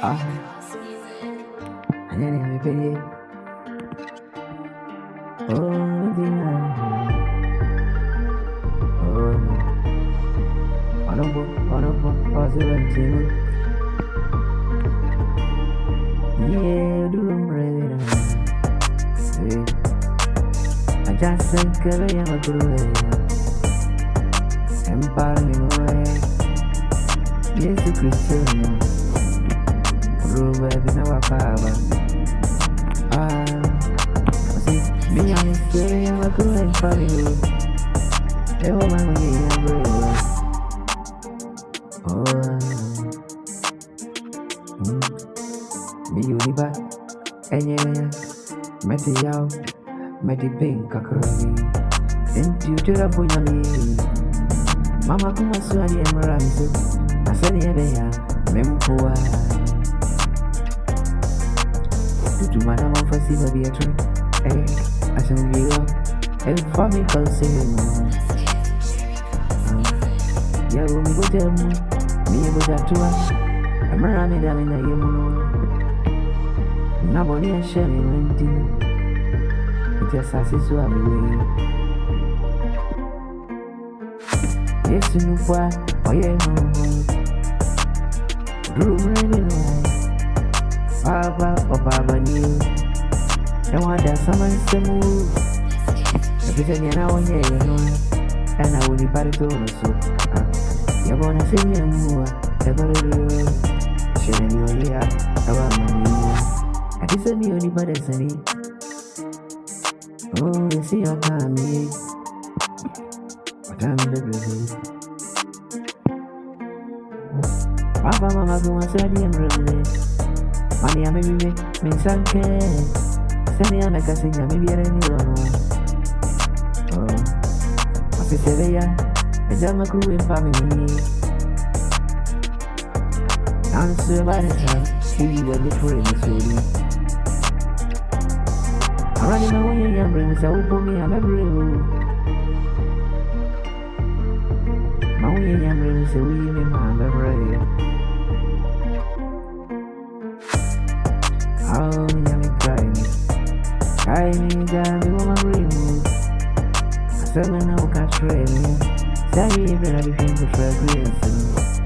Ah, and then I pay. Oh, the oh, honorable, positive, yeah, do right. I just think I am a good empire away. Yes, the Christian, Ruben, our father. Ah. Me and say I'm a good and funny. Ever my way I'm brave. Oh, me you the back. And yeah, met the out, met the pink cacroni. And you to the punyami. Mama kuma swani emeramso. Asani ebeya, mempoa. Tutu madama fasi baby a tree. Hey. I said, you and for me, cause yeah, we go to me, go to us. I'm running down in the moon. Nobody is sharing anything. It just as it's what we yes, you know what? Oh, yeah, room raining Papa or Papa new. I want that someone to move. Everything you know, yeah, you know. And I will be part of it, so you're gonna see me more. You're gonna be sharing your ear about money. I just said me only by the sunny. Oh, you see your family. What I'm in the business. Papa, Mama, go and study and run. Money, I may be me, some Send me a casing, maybe anyone. Oh, what is the way? I jam a crew in family. Answer by the time, we were before in the studio. I'm running my way and bring me out for me. I'm every room. My way and bring me so we may have a radio. Oh, yummy crying. I need that we want to remove. I said, no, catch rain. Say, even if you think the fragrance.